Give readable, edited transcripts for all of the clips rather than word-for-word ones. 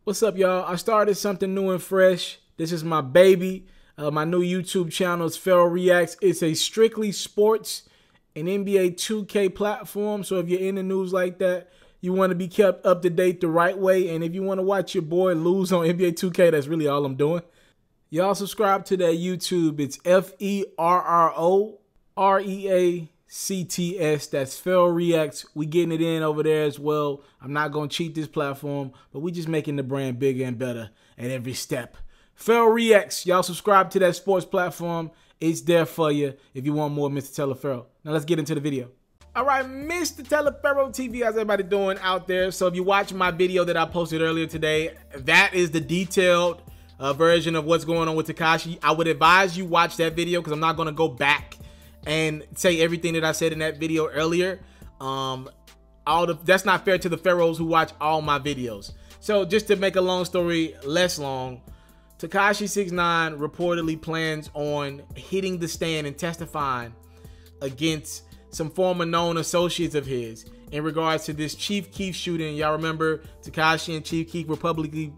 What's up, y'all? I started something new and fresh. This is my baby. My new YouTube channel is Ferro Reacts. It's a strictly sports and NBA 2K platform. So if you're in the news like that, you want to be kept up to date the right way. And if you want to watch your boy lose on NBA 2K, that's really all I'm doing. Y'all subscribe to that YouTube. It's FERROREACTS. That's Ferro Reacts. We getting it in over there as well. I'm not going to cheat this platform, but we just making the brand bigger and better at every step. Ferro Reacts. Y'all subscribe to that sports platform. It's there for you if you want more Mr. Taliaferro. Now let's get into the video. All right, Mr. Taliaferro TV, how's everybody doing out there? So if you watch my video that I posted earlier today, that is the detailed version of what's going on with Tekashi. I would advise you watch that video because I'm not going to go back and say everything that I said in that video earlier. That's not fair to the Ferros who watch all my videos. So just to make a long story less long, Tekashi 6ix9ine reportedly plans on hitting the stand and testifying against some former known associates of his in regards to this Chief Keef shooting. Y'all remember Tekashi and Chief Keef were publicly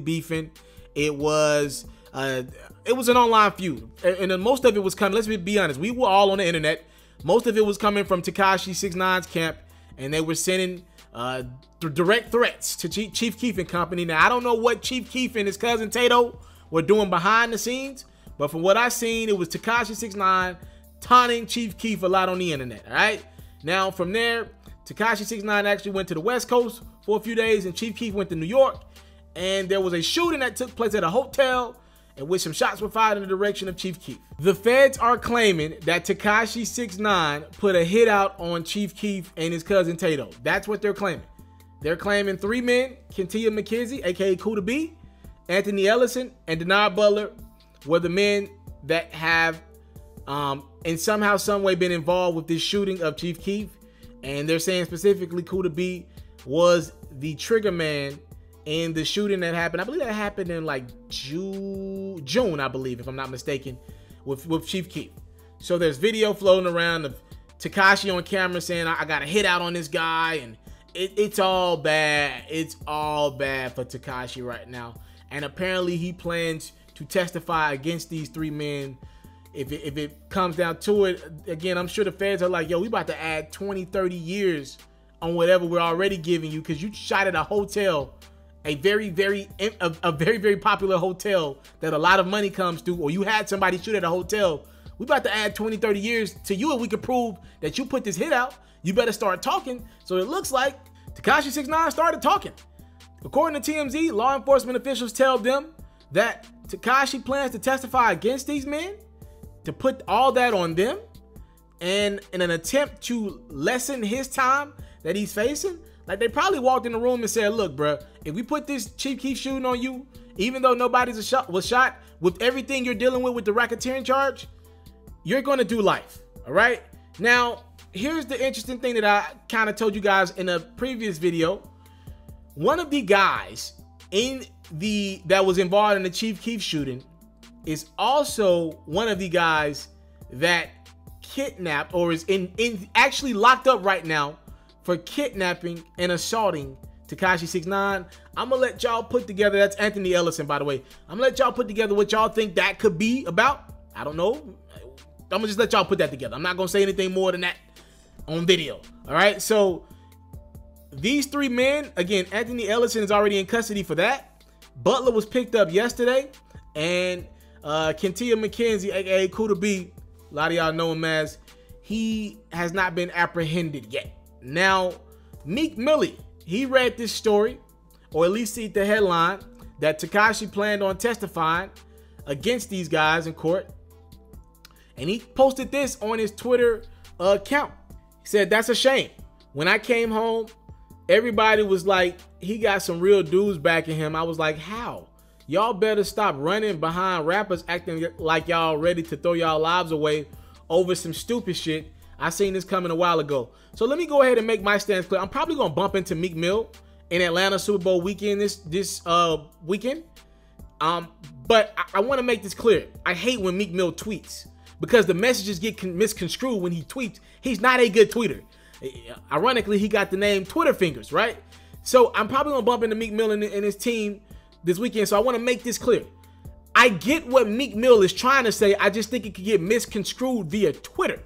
beefing. It was an online feud, and most of it was coming. Let's be honest, we were all on the internet. Most of it was coming from Tekashi 6ix9ine's camp, and they were sending direct threats to Chief Keef and company. Now I don't know what Chief Keef and his cousin Tato were doing behind the scenes, but from what I seen, it was Tekashi 6ix9ine taunting Chief Keef a lot on the internet. All right, now from there, Tekashi 6ix9ine actually went to the West Coast for a few days, and Chief Keef went to New York. And there was a shooting that took place at a hotel in which some shots were fired in the direction of Chief Keef. The feds are claiming that Tekashi 6ix9ine put a hit out on Chief Keef and his cousin Tato. That's what they're claiming. They're claiming 3 men, Kentia McKenzie, aka Kuda B, Anthony Ellison, and Denard Butler were the men that have in somehow, some way been involved with this shooting of Chief Keef. And they're saying specifically Kuda B was the trigger man in the shooting that happened. I believe that happened in like June, I believe, if I'm not mistaken, with Chief Keef. So there's video floating around of Tekashi on camera saying, I got a hit out on this guy, and it's all bad. It's all bad for Tekashi right now. And apparently he plans to testify against these 3 men. If it comes down to it, again, I'm sure the feds are like, yo, we about to add 20, 30 years on whatever we're already giving you because you shot at a hotel, a very, very popular hotel that a lot of money comes through, or you had somebody shoot at a hotel. We about to add 20, 30 years to you if we could prove that you put this hit out. You better start talking. So it looks like Tekashi 6ix9ine started talking. According to TMZ, law enforcement officials tell them that Tekashi plans to testify against these men, to put all that on them, and in an attempt to lessen his time that he's facing. Like, they probably walked in the room and said, look, bro, if we put this Chief Keef shooting on you, even though nobody's was shot, with everything you're dealing with the racketeering charge, you're going to do life. All right. Now, here's the interesting thing that I kind of told you guys in a previous video. One of the guys that was involved in the Chief Keef shooting is also one of the guys that kidnapped, or is actually locked up right now for kidnapping and assaulting Tekashi 6ix9ine. I'm gonna let y'all put together, that's Anthony Ellison, by the way. I'm gonna let y'all put together what y'all think that could be about. I don't know. I'm gonna just let y'all put that together. I'm not gonna say anything more than that on video. All right, so these 3 men, again, Anthony Ellison is already in custody for that. Butler was picked up yesterday, and Kentia McKenzie, aka Kuda B, a lot of y'all know him as, he has not been apprehended yet. Now, Meek Mill, he read this story, or at least see the headline, that Tekashi planned on testifying against these guys in court. And he posted this on his Twitter account. He said, that's a shame. When I came home, everybody was like, he got some real dudes backing him. I was like, how? Y'all better stop running behind rappers acting like y'all ready to throw y'all lives away over some stupid shit. I seen this coming a while ago. So let me go ahead and make my stance clear. I'm probably going to bump into Meek Mill in Atlanta Super Bowl weekend this weekend. But I want to make this clear. I hate when Meek Mill tweets because the messages get misconstrued when he tweets. He's not a good tweeter. Ironically, he got the name Twitter Fingers, right? So I'm probably gonna bump into Meek Mill and his team this weekend. So I want to make this clear. I get what Meek Mill is trying to say. I just think it could get misconstrued via Twitter.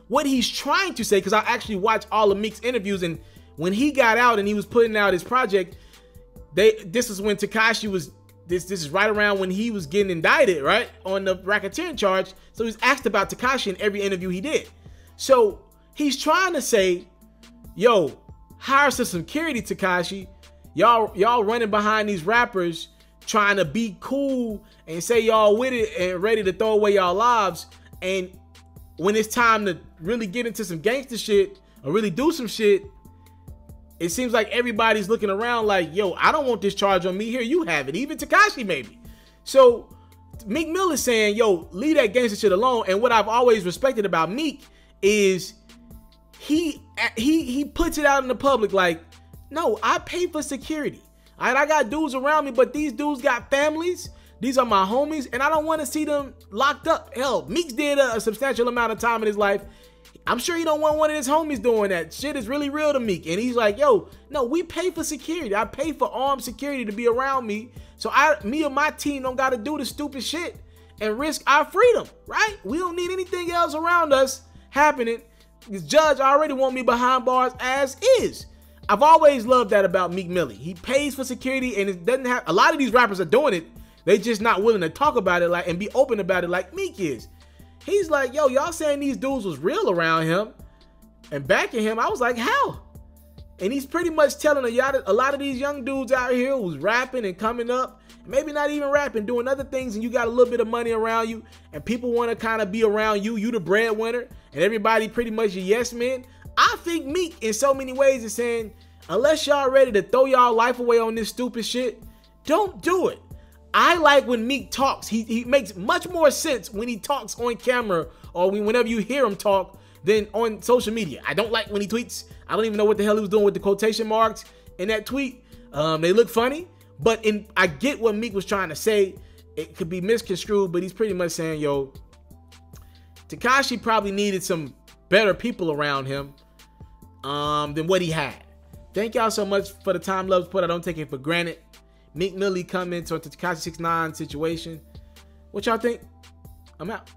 What he's trying to say, because I actually watched all of Meek's interviews, and when he got out and he was putting out his project, this is when Tekashi was, this is right around when he was getting indicted, right, on the racketeering charge. So he's asked about Tekashi in every interview he did. So he's trying to say, yo, hire some security, Tekashi. Y'all running behind these rappers trying to be cool and say y'all with it and ready to throw away y'all lives. And when it's time to really get into some gangster shit or really do some shit, it seems like everybody's looking around like, yo, I don't want this charge on me. Here, you have it. Even Tekashi, maybe. So Meek Mill is saying, yo, leave that gangster shit alone. And what I've always respected about Meek is he puts it out in the public like, no, I pay for security. I got dudes around me, but these dudes got families. These are my homies, and I don't want to see them locked up. Hell, Meek's did a substantial amount of time in his life. I'm sure he don't want one of his homies doing that. Shit is really real to Meek. And he's like, yo, no, we pay for security. I pay for armed security to be around me. So me and my team don't got to do the stupid shit and risk our freedom, right? We don't need anything else around us happening. This judge already want me behind bars as is. I've always loved that about Meek Mill. He pays for security, and it doesn't have, a lot of these rappers are doing it. They just not willing to talk about it and be open about it like Meek is. He's like, yo, y'all saying these dudes was real around him and backing him. I was like, how? And he's pretty much telling a lot of these young dudes out here who's rapping and coming up, maybe not even rapping, doing other things, and you got a little bit of money around you, and people want to kind of be around you. You the breadwinner, and everybody pretty much your yes man. I think Meek, in so many ways, is saying, unless y'all ready to throw y'all life away on this stupid shit, don't do it. I like when Meek talks. He makes much more sense when he talks on camera or whenever you hear him talk than on social media. I don't like when he tweets. I don't even know what the hell he was doing with the quotation marks in that tweet. They look funny, but I get what Meek was trying to say. It could be misconstrued, but he's pretty much saying, yo, Tekashi probably needed some better people around him than what he had. Thank y'all so much for the time, love, support. I don't take it for granted. Meek Mill coming to the Tekashi 6ix9ine situation. What y'all think? I'm out.